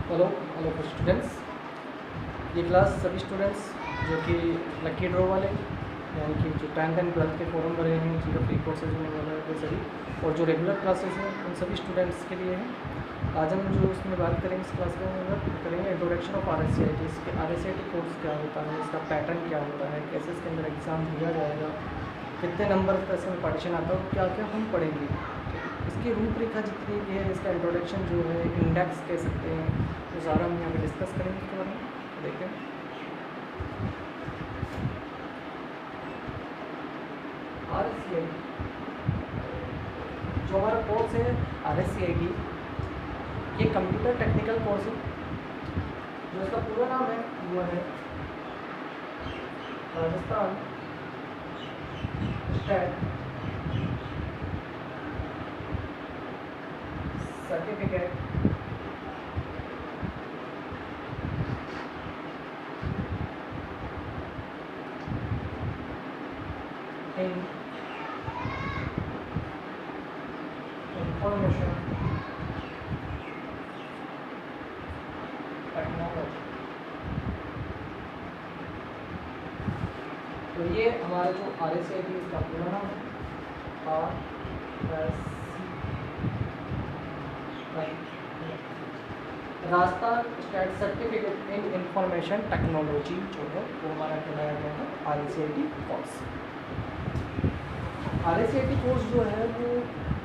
Hello hello students. ये class सभी students जो कि लकी ड्रॉ वाले यानी कि जो 10th एंड 12th के फॉर्म भरे हैं, जिनका फ्री कोर्सेज होने वाला है वो सभी, और जो रेगुलर क्लासेस हैं उन सभी स्टूडेंट्स के लिए हैं। आज हम जो उसमें बात करेंगे इस क्लास के अंदर करेंगे इंट्रोडक्शन ऑफ RSCIT। इसके RSCIT कोर्स क्या होता है, इसका पैटर्न क्या होता है, कैसे इसके अंदर एग्ज़ाम दिया जाएगा, कितने नंबर का इसमें पार्टीशन आता है और क्या क्या हम पढ़ेंगे। इसकी रूपरेखा जितनी भी है, इसका इंट्रोडक्शन जो है, इंडेक्स कह सकते हैं, तो सारा हम यहाँ पे डिस्कस करेंगे इसके बारे में। देखते हैं RSCIT जो हमारा कोर्स है RSCIT, ये कंप्यूटर टेक्निकल कोर्स है। जो इसका पूरा नाम है वो है Rajasthan state certificate in information technology. तो ये हमारा जो RSCIT इसका पूरा नाम है Rajasthan state certificate in information technology जो है वो हमारा कहलाया गया है RSCIT कोर्स। RSCIT कोर्स जो है वो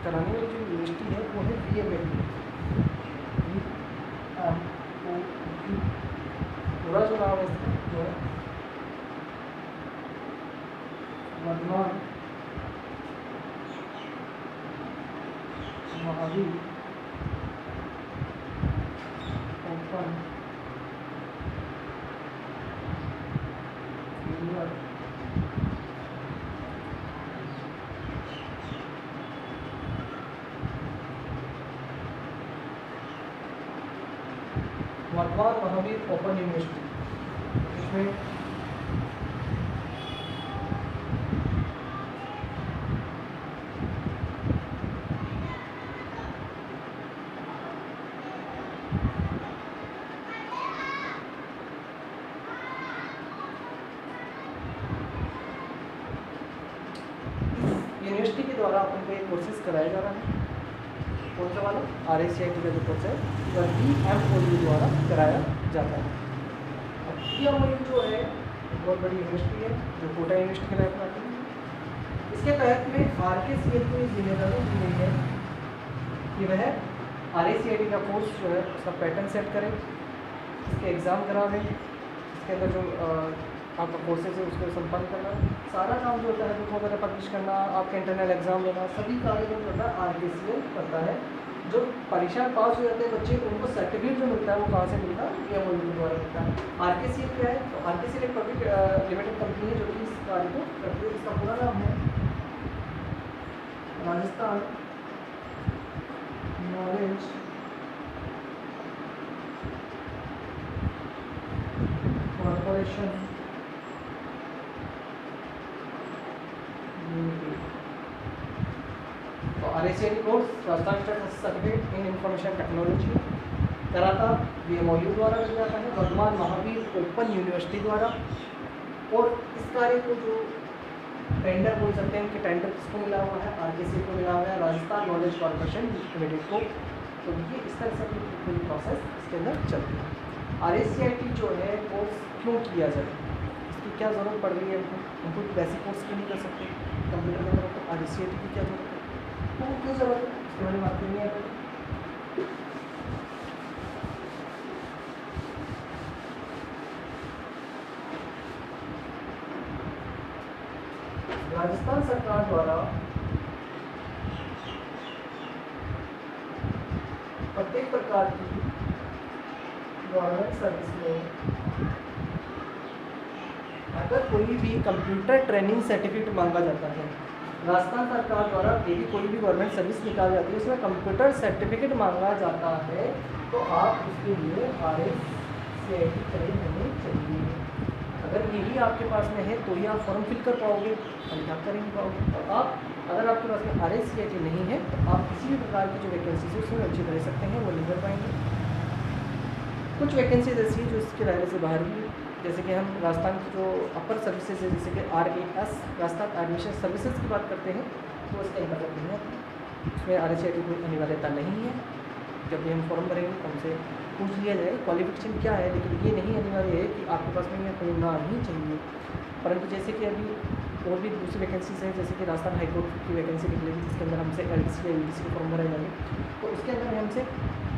कराने वाली जो यूनिवर्सिटी है वो है VMLU। पूरा जो नाम है इसका जो है Vardhman Mahavir open Vardhman Mahavir open university. इसमें यूनिवर्सिटी के द्वारा अपन को एक कोर्सेज कराया जा रहा है। कौन सा वाला? RSCIT का जो कोर्स है वह VMOU द्वारा कराया जाता है। अब VMOU जो है बहुत बड़ी यूनिवर्सिटी है जो कोटा यूनिवर्सिटी के लायक आती है। इसके तहत में RKCL को जिम्मेदारी दी गई है कि वह RSCIT का कोर्स जो है उसका पैटर्न सेट करे, इसके एग्ज़ाम करावे, इसके अंदर जो आपका कोर्सेज है उसको संपन्न करना, सारा काम जो होता है बुक वगैरह पब्लिश करना, आपका इंटरनल एग्जाम लेना, सभी कार्य जो करता है RKCL करता है। जो परीक्षा पास हो जाते हैं बच्चे उनको सर्टिफिकेट जो मिलता है वो कहाँ से मिलता है? VMOU के द्वारा मिलता है। RKCL क्या है? तो RKCL एक पब्लिक लिमिटेड कंपनी है जो कि इस कार्य को करती है। इसका पूरा नाम है राजस्थान नॉलेज कॉर्पोरेशन। तो RSCIT course Rajasthan state certificate in information technology कराता VMOU द्वारा किया जाता है, वर्धमान महावीर ओपन यूनिवर्सिटी द्वारा। और इस कार्य को जो टेंडर बोल सकते हैं कि टेंडर किसको मिला हुआ है? RKCL को मिला हुआ है, राजस्थान नॉलेज कॉर्पोरेशन लिमिटेड को। तो ये इस तरह से पूरी प्रोसेस इसके अंदर चलती है। RSCIT जो है कोर्स क्यों किया जाए, इसकी क्या ज़रूरत पड़ रही है हमको बेसिक कोर्स क्यों नहीं कर सकते कंप्यूटर के अंदर? तो RSCIT की क्या ज़रूरत है, तो क्यों ज़रूरत है, इसके बारे में बात करनी है। राजस्थान सरकार द्वारा प्रत्येक प्रकार की गवर्नमेंट सर्विस में अगर कोई भी कंप्यूटर ट्रेनिंग सर्टिफिकेट मांगा जाता है, राजस्थान सरकार द्वारा यदि कोई भी गवर्नमेंट सर्विस निकाली जाती है उसमें कंप्यूटर सर्टिफिकेट मांगा जाता है, तो आप उसके लिए RSCIT ट्रेन होनी चाहिए। अगर यही आपके पास में है तो ही आप फॉर्म फिल कर पाओगे, और क्या कर नहीं पाओगे। और आप अगर आपके पास में RSCIT नहीं है तो आप किसी भी प्रकार की जो वैकेंसी है उसमें वंचित रह सकते हैं, वो नहीं कर पाएंगे। तो RSCIT जो है वो एक बहुत बड़ी यूनिवर्सिटी है जो कोटा यूनिवर्सिटी के लायक आती है। इसके अंदर जो कुछ वैकेंसीज ऐसी है जो इसके दायरे से बाहर भी, जैसे कि हम राजस्थान की जो अपर सर्विसेज है जैसे कि RAS राजस्थान एडमिशन सर्विसेज की बात करते हैं तो इसके अंतर्गत नहीं है, उसमें RSCIT कोई अनिवार्यता नहीं है। जब भी हम फॉर्म भरेंगे तो हमसे पूछ लिया जाएगा क्वालिफिकेशन क्या है, लेकिन ये नहीं अनिवार्य है कि आपके पास में यह होना ही चाहिए। परंतु जैसे कि अभी और भी दूसरी वैकेंसीज हैं, जैसे कि राजस्थान हाईकोर्ट की वैकेंसी निकलेगी जिसके अंदर हमसे LDC या UDC के फॉर्म भरे जाएंगे, तो उसके अंदर हमसे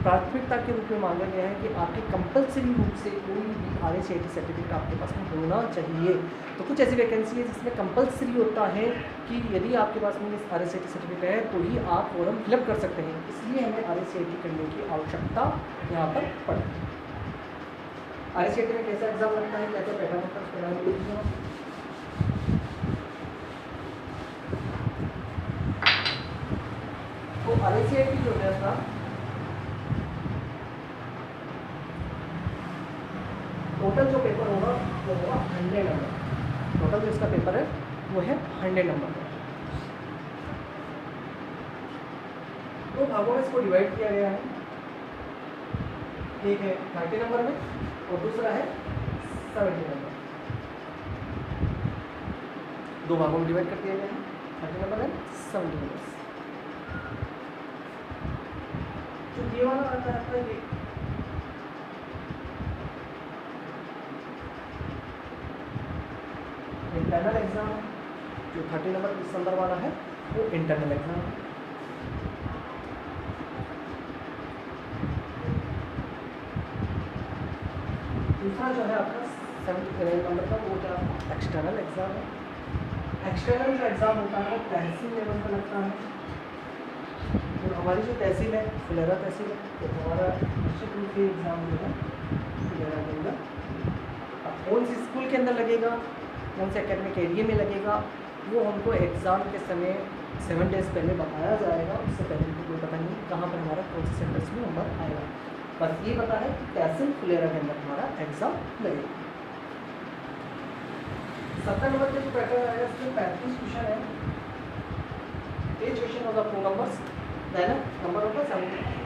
प्राथमिकता के रूप में मांगा गया है कि आपके कंपलसरी रूप से कोई भी RSCIT सर्टिफिकेट आपके पास में होना चाहिए। तो कुछ ऐसी वैकेंसी है जिसमें कंपलसरी होता है कि यदि आपके पास में RSCIT सर्टिफिकेट है तो ही आप फॉर्म फिलअप कर सकते हैं, इसलिए हमें RSCIT करने की आवश्यकता यहाँ पर पड़ती है। RSCIT में कैसा एग्जाम लगता है, क्या क्या पैटर्न होता है उसके बारे में देखिए। तो RSCIT जो है अपना टोटल जो पेपर होगा वो होगा 100 नंबर। टोटल जो इसका पेपर है वो है 100 नंबर का। दो भागों में इसको डिवाइड किया गया है, एक है 30 नंबर में और दूसरा है 70 नंबर। दो भागों में डिवाइड कर दिया गया है, 30 नंबर है 70 नंबर। जो ये वाला आता है आपका ये इंटरनल एग्जाम है, जो 30 नंबर दिसंबर वाला है वो इंटरनल एग्जाम है। दूसरा जो है आपका 70 नंबर का वो क्या एक्सटर्नल एग्जाम है। एक्सटर्नल जो एग्ज़ाम होता है वो तहसील लेवल पर लगता है। तो हमारी जो तहसील है फुलेरा तहसील है, तो हमारा निश्चित रूप से एग्ज़ाम जो है फुलेरा के अंदर, अब कौन सी स्कूल के अंदर लगेगा, कौन से एकेडमिक एरिया में लगेगा, वो हमको एग्ज़ाम के समय 7 डेज़ पहले बताया जाएगा। उससे पहले हमको कोई पता नहीं कहाँ पर हमारा कौन से सेंटर्स में नंबर आएगा, बस ये पता है कि तहसील फुलेरा के अंदर हमारा एग्ज़ाम लगेगा। 70 नंबर के जो पैटर्न आएगा इसमें 35 क्वेश्चन है। each question होगा 2 numbers, देन नंबर होगा 70।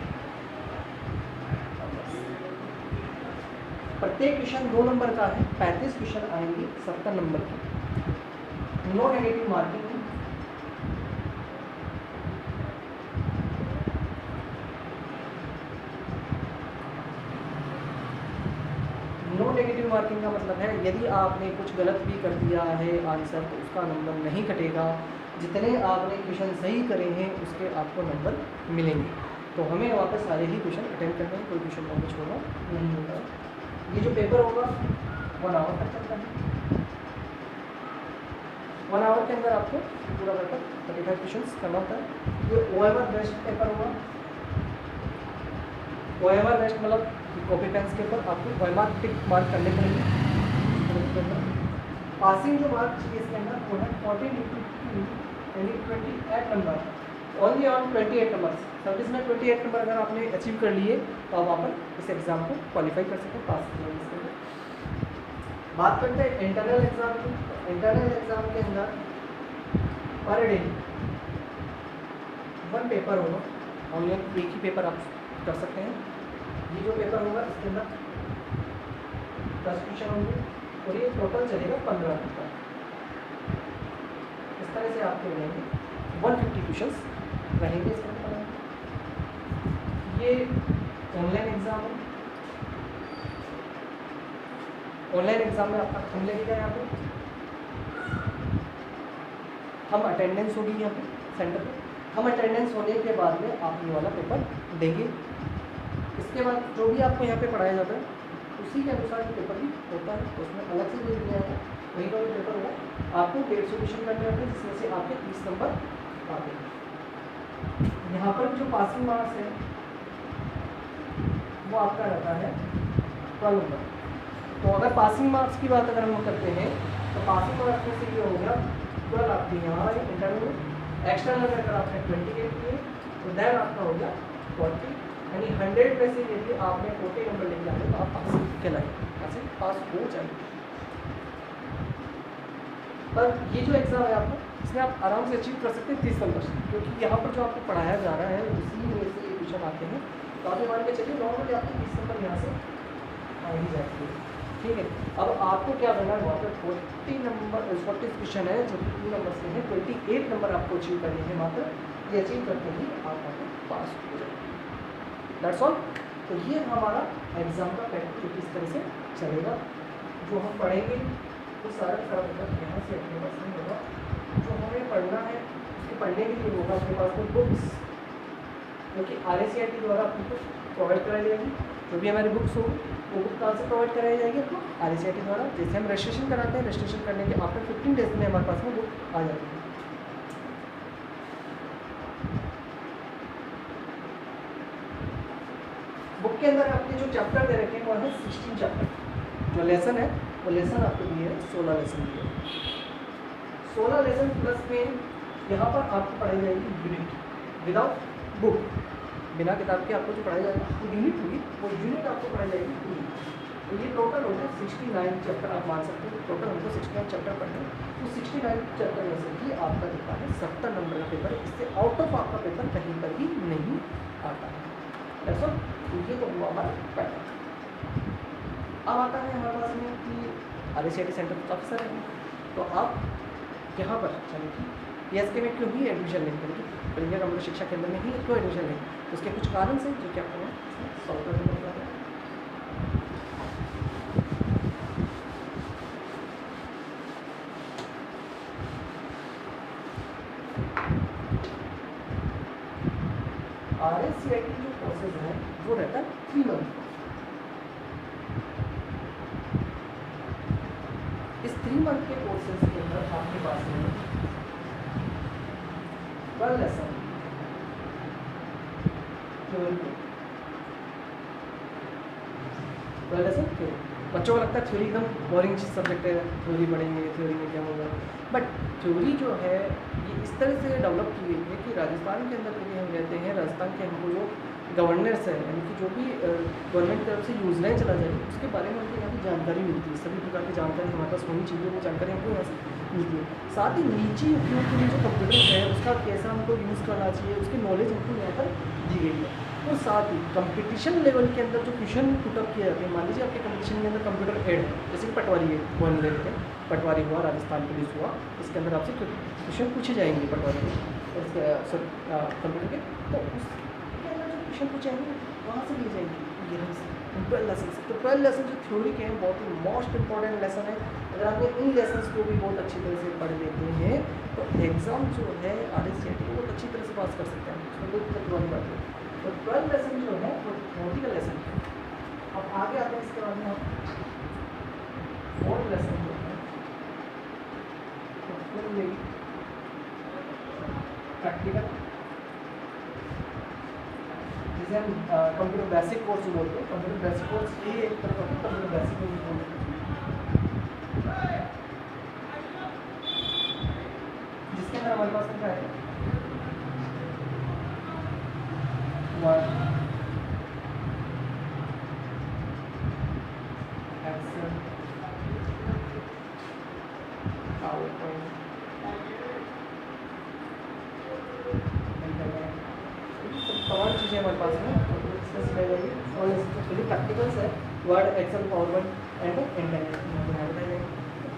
प्रत्येक क्वेश्चन 2 नंबर का है, 35 क्वेश्चन आएंगे 70 नंबर की। No negative marking, no negative marking का मतलब है यदि आपने कुछ गलत भी कर दिया है आंसर तो उसका नंबर नहीं कटेगा, जितने आपने क्वेश्चन सही करे हैं उसके आपको नंबर मिलेंगे। तो हमें वहाँ पर सारे ही क्वेश्चन अटेम्प्ट करने हैं, कोई क्वेश्चन नंबर छोड़ना नहीं होगा। ये जो पेपर होगा 1 आवर तक चलता है। 1 आवर के अंदर आपको पूरा पेपर 35 क्वेश्चन करना होता है। ये OMR बेस्ड पेपर होगा। OMR बेस्ड मतलब कॉपी पेंस के ऊपर आपको OMR टिक मार्क करने पड़ेंगे। पासिंग जो मार्क चाहिए इसके अंदर वो है 14 × 2 यानी 28 number, only on 28 number. Service में 28 नंबर अगर आपने अचीव कर लिए तो आप वहाँ पर इस एग्ज़ाम को क्वालिफाई कर सकते हैं, पास कर सकते। बात करते हैं इंटरनल एग्ज़ाम की। इंटरनल एग्ज़ाम के अंदर पर डे 1 पेपर होगा, ऑनलाइन एक ही पेपर आप कर सकते हैं। ये जो पेपर होगा इसके अंदर 10 क्वेश्चन होंगे और ये टोटल चलेगा 15 पेपर। इस तरह से आपके रहेंगे 150 क्वेश्चंस रहेंगे इसके अंदर। ये ऑनलाइन एग्ज़ाम है। ऑनलाइन एग्ज़ाम में आपका थंब लगेगा यहाँ पे, हम अटेंडेंस होगी यहाँ पे सेंटर पे। हम अटेंडेंस होने के बाद में आप ये वाला पेपर देंगे। इसके बाद जो भी आपको यहाँ पे पढ़ाया जाता है उसी के अनुसार जो पेपर भी होता है उसमें अलग से दे दिया है, वही का जो पेपर होगा आपको 150 क्वेश्चन करने होते हैं जिसमें से आपके 30 नंबर आते हैं। यहाँ पर जो पासिंग मार्क्स है वो आपका रहता है 12 नंबर। तो अगर पासिंग मार्क्स की बात अगर हम करते हैं तो पासिंग मार्क्स में से ये हो गया 12 आपके यहाँ इंटरव्यू। एक्सटर्नल अगर आपने 28 किए तो देन आपका हो गया 40, यानी 100 में से यदि आपने 40 नंबर लेके आए तो आप पास कहलाएंगे, ऐसे पास हो जाएंगे। पर ये जो एग्ज़ाम है आपको इसमें आप आराम से अचीव कर सकते हैं 30 नंबर से, क्योंकि यहाँ पर जो आपको पढ़ाया जा रहा है उसी में से ये क्वेश्चन आते हैं। तो आप मान के चलिए नॉर्मली आपको 30 नंबर यहाँ से आ ही जाती है। ठीक है, अब आपको क्या करना है, वहाँ पर 40 नंबर 40 क्वेश्चन है जो कि 2 नंबर से है, 28 नंबर आपको अचीव करने हैं मात्र, ये अचीव करते ही आप वहाँ पर पास हो जाएंगे। That's all. तो ये हमारा एग्ज़ाम का पैटर्न किस तरह से चलेगा, जो हम पढ़ेंगे वो सारा मतलब यहाँ से अपने पास नहीं होगा, जो हमें पढ़ना है उसके पढ़ने के लिए होगा अपने पास में बुक्स, क्योंकि RSCIT द्वारा आपको प्रोवाइड कराई जाएगी। जो भी हमारी बुक्स होगी वो बुक कहाँ से प्रोवाइड कराई जाएगी आपको, RSCIT द्वारा। जैसे हम रजिस्ट्रेशन कराते हैं, रजिस्ट्रेशन करने के आफ्टर 15 डेज में हमारे पास में बुक आ जाती है। बुक के अंदर आपके जो चैप्टर दे रखे हैं वो है 16 चैप्टर। जो लेसन है वो लेसन आपको दिए है 16 लेसन दिए हैं। 16 लेसन प्लस में यहाँ पर आपको पढ़ाई जाएगी यूनिट विदाउट बुक, बिना किताब के आपको जो पढ़ाई जाएगा वो यूनिट होगी, वो यूनिट आपको पढ़ाई जाएगी यूनिट। तो ये टोटल हो गया 69 चैप्टर आप मान सकते हो। टोटल हमको 69 चैप्टर पढ़ने हैं, तो 69 चैप्टर में से ही आपका कितना है 70 नंबर का पेपर है। इससे आउट ऑफ आपका पेपर कहीं पर भी नहीं आता है। ऐसा तो ये तो हुआ हमारा पैटर्न। अब आता है हमारे पास में कि RSCIT सेंटर काफ़ी सारे हैं, तो आप यहाँ पर चलिए PSK में क्यों ही एडमिशन नहीं करेंगे, कलिंगा कंप्यूटर शिक्षा केंद्र में ही क्यों एडमिशन नहीं, तो उसके कुछ कारण से जो कि आपको सॉल्व करने को है। RSCIT जो कोर्सेज है वो रहता है 3 मंथ। इस 3 मंथ के कोर्सेज के अंदर आपके पास में 12 लेसन थ्योरी, 12 लेसन थ्योरी। बच्चों को लगता है थ्योरी एकदम बोरिंग सब्जेक्ट है, थ्योरी पढ़ेंगे, थ्योरी में क्या होगा, बट थ्योरी जो है ये इस तरह से डेवलप की गई है कि राजस्थान के अंदर यदि हम रहते हैं, राजस्थान के हमको जो गवर्नेंस है यानी कि जो भी गवर्नमेंट की तरफ से योजनाएं चला जाएगी उसके बारे में हमको यहाँ की जानकारी मिलती है। सभी प्रकार की जानकारी हमारे पास होनी चाहिए, वो जानकारी हमको यहाँ से मिलती है। साथ ही निजी उपयोग के लिए जो कंप्यूटर है उसका कैसा हमको यूज़ करना चाहिए उसकी नॉलेज हमको यहाँ पर दी गई है। और साथ ही कंपटीशन लेवल के अंदर जो क्वेश्चन पुटअप किए जाते हैं, मान लीजिए आपके कंपटीशन के अंदर कंप्यूटर एड है, जैसे कि पटवारी है, वन लेते हैं, पटवारी हुआ, राजस्थान पुलिस हुआ, इसके अंदर आपसे क्वेश्चन पूछे जाएंगे पटवारी के और इसके कंप्यूटर के, तो उसके अंदर जो क्वेश्चन पूछे जाएंगे वहाँ से लिए जाएंगे यहाँ से 12 लेसन। तो 12 लेसन जो थ्योरी के हैं बहुत ही मोस्ट इंपॉर्टेंट लेसन है। अगर आप इन लेसन्स को भी बहुत अच्छी तरह से पढ़ लेते हैं तो एग्ज़ाम जो है RSCIT को बहुत अच्छी तरह से पास कर सकते हैं, उसमें कोई दिक्कत वाली बात नहीं। तो 12 लेसन जो है वो थ्योरी का लेसन है। अब आगे आते हैं, इसके बाद में हम 4th लेसन जो है प्रैक्टिकल, जिसे हम कंप्यूटर बेसिक कोर्स बोलते हैं। कंप्यूटर बेसिक कोर्स ये एक तरह का कंप्यूटर बेसिक कोर्स बोलते हैं, जिसके अंदर हमारे पास क्या है एक्सेल, पावरपॉइंट, तमाम चीज़ें हमारे पास में डिस्कस की जाएगी। और इसमें प्रैक्टिकल्स है Word, Excel, PowerPoint and internet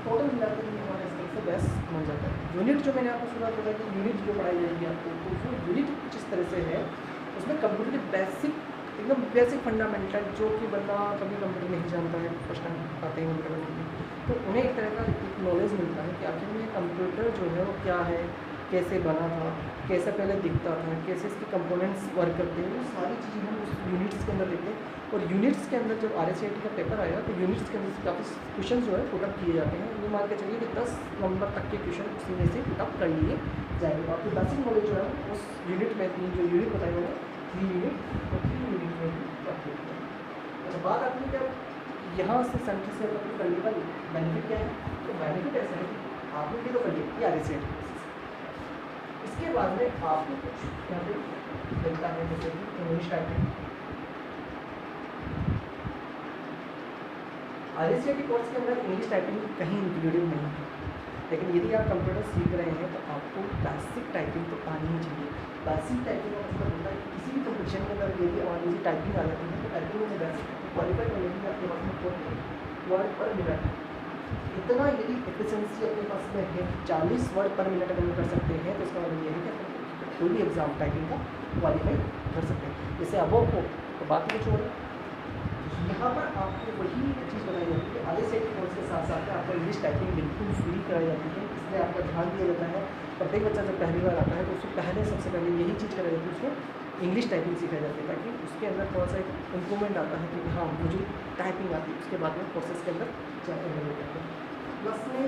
total मिलाकर हमारे इस तरह से बेस्ट बन जाता है। यूनिट जो मैंने आपको सुना था कि यूनिट जो पढ़ाई जाएगी आपको, तो वो यूनिट कुछ इस तरह से है, उसमें कंप्यूटर के बेसिक एकदम बेसिक फंडामेंटल जो कि बंदा कभी कंप्यूटर नहीं जानता है, फर्स्ट टाइम आते हैं कंप्यूटर में, तो उन्हें एक तरह का नॉलेज मिलता है कि आखिर में कंप्यूटर जो है वो क्या है, कैसे बना था, कैसे पहले दिखता था, कैसे इसके कंपोनेंट्स वर्क करते हैं, वो सारी चीज़ें हम उस यूनिट्स के अंदर देखते हैं। और यूनिट्स के अंदर जब RSCIT का पेपर आएगा तो यूनिट्स के अंदर से काफ़ी क्वेश्चन जो है पुटअप किए जाते हैं। ये मान के चलिए कि 10 नंबर तक के क्वेश्चन उसी में से पुटअप कर लिए जाएंगे। तो आपकी बेसिक नॉलेज जो है उस यूनिट में 3 जो यूनिट बताए हुए हैं 3 यूनिट, तो 3 यूनिट में भी कंप्लीट करें। अच्छा, बात आती है जब यहाँ से सेंटर से कंप्लीट करने का बेनिफिट क्या है, तो बेनिफिट ऐसा है कि आपने भी तो कर लिया RSCIT, इसके बाद में आपको कुछ यहाँ पे मिलता है जैसे कि इंग्लिश टाइपिंग। RSCIT कोर्स के अंदर इंग्लिश टाइपिंग कहीं इंक्लूडेड नहीं है, लेकिन यदि आप कंप्यूटर सीख रहे हैं तो आपको बेसिक टाइपिंग तो आनी ही चाहिए। बेसिक टाइपिंग का मतलब होता है कि किसी भी कंपटीशन के अंदर यदि मान लीजिए टाइपिंग आ जाती है तो टाइपिंग में बेसिक क्वालिफाई होने के लिए आपके पास में वर्ड पर मिनट इतना यदि एफिशिएंसी अपने पास में है 40 वर्ड पर मिनट अगर कर सकते हैं तो इसका मतलब ये है कि आप कोई भी एग्जाम टाइपिंग का क्वालिफाई कर सकते हैं। जैसे अब को तो बात कुछ हो रही है, यहाँ पर आपको वही चीज़ बताई जाती है कि ISAT कोर्स के साथ साथ आपको इंग्लिश टाइपिंग बिल्कुल फ्री कराई जाती है। इसलिए आपका ध्यान दिया जाता है, प्रत्येक बच्चा जब पहली बार आता है तो उसको पहले सबसे पहले यही चीज़ कराई जाती है, उसको इंग्लिश टाइपिंग सिखाई जाती है ताकि उसके अंदर थोड़ा सा एक इम्प्रूवमेंट आता है कि हाँ मुझे टाइपिंग आती है। उसके बाद में प्रोसेस के अंदर जाते हैं प्लस में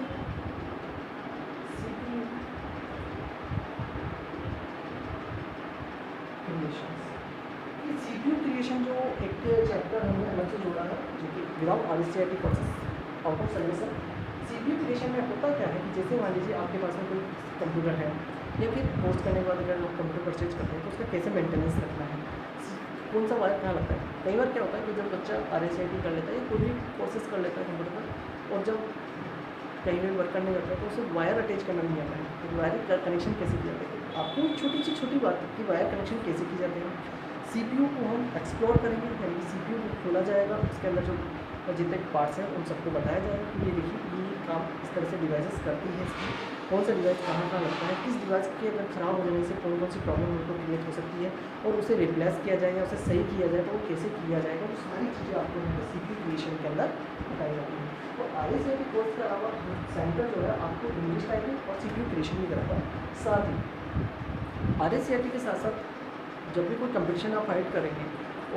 CPU क्रिएशन जो एक चैप्टर हमने अलग से जोड़ा है जो कि without RSCIT process out of service है। CPU क्रिएशन में होता क्या है कि जैसे मान लीजिए आपके पास में कोई कंप्यूटर है या फिर कोर्स करने के बाद अगर लोग कंप्यूटर परचेज करते हैं तो उसका कैसे मेंटेनेंस रखना है, कौन सा वायर कहाँ लगता है। कई बार क्या होता है कि जब बच्चा RSCIT कर लेता है या कोई भी कोर्सेज कर लेता है कंप्यूटर पर और जब कहीं भी वर्क करने जाता है तो उसे वायर अटैच करना नहीं आता है। तो वायर कनेक्शन कैसे किया जाता है, आपको छोटी सी छोटी बात कि वायर कनेक्शन कैसे की जाते हैं। CPU को हम एक्सप्लोर करेंगे, यानी कि CPU को खोला जाएगा, उसके अंदर जो जितने पार्ट्स हैं उन सबको बताया जाएगा कि ये देखिए ये काम इस तरह से डिवाइसेस करती है, इसकी कौन सा डिवाइस कहाँ लगता है, किस डिवाइस के अगर ख़राब हो जाने से कौन कौन सी प्रॉब्लम उनको क्रिएट हो सकती है और उसे रिप्लेस किया जाएगा, उसे सही किया जाएगा, वो कैसे किया जाएगा, वो सारी चीज़ें आपको यहाँ पर CPU क्रिएशन के अंदर बताई जाती हैं। तो RSCIT कोर्स के अलावा सेंटर जो है आपको इंग्लिश टाइपिंग और CPU क्रिएशन भी कराता है। साथ ही RSCIT के साथ साथ जब भी कोई कंपटीशन आप फाइट करेंगे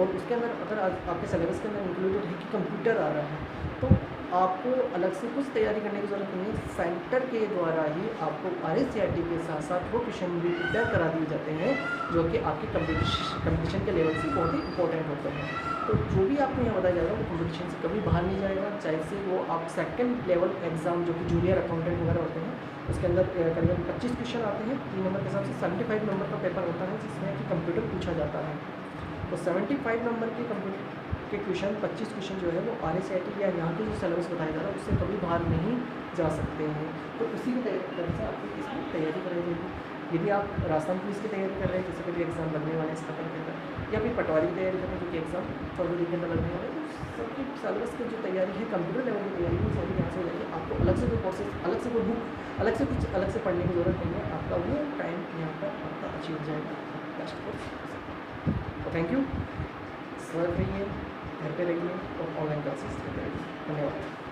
और उसके अंदर अगर आपके सिलेबस के अंदर इंक्लूडेड है कि कंप्यूटर आ रहा है तो आपको अलग से कुछ तैयारी करने की ज़रूरत नहीं है। सेंटर के द्वारा ही आपको RSCIT के साथ साथ वो क्वेश्चन भी प्रिपेयर करा दिए जाते हैं जो कि आपके कंपटीशन के लेवल से बहुत ही इंपॉर्टेंट होते हैं। तो जो भी आपको यहाँ बताया जाएगा वो कंपटीशन से कभी बाहर नहीं जाएगा, चाहे से वो आप सेकंड लेवल एग्ज़ाम जो कि जूनियर अकाउंटेंट वगैरह होते हैं उसके अंदर करीबन 25 क्वेश्चन आते हैं। 3 नंबर के हिसाब से 75 नंबर का पेपर होता है जिसमें कि कंप्यूटर पूछा जाता है। तो 75 नंबर के कंप्यूटर के क्वेश्चन 25 क्वेश्चन जो है वो RSCIT या यहाँ के जो सिलेबस बताया जा रहा है उससे कभी बाहर नहीं जा सकते हैं। तो उसी की तरह से आपकी इसकी तैयारी कराई जाएगी। यदि आप राजस्थान पुलिस की तैयारी कर रहे हैं जैसे कभी एग्ज़ाम लगने वाले हैं स्कूल के अंदर या फिर पटवारी की तैयारी कर रहे हैं जो कि एग्ज़ाम फरवरी के अंदर लगने वाले हैं, तो सबकी सिलेबस की जो तैयारी है कंप्यूटर लेवल की तैयारी वो सभी यहाँ से हो जाएगी। आपको अलग से कोई कोर्सेज अलग से कोई बुक अलग से कुछ अलग से पढ़ने की ज़रूरत नहीं है, आपका वो टाइम यहाँ पर आपका अचीव हो जाएगा बेस्ट कोर्स। तो थैंक यू, स्वस्थ रहिए, घर पे रहिए और ऑनलाइन क्लासेस लेते रहिए। धन्यवाद।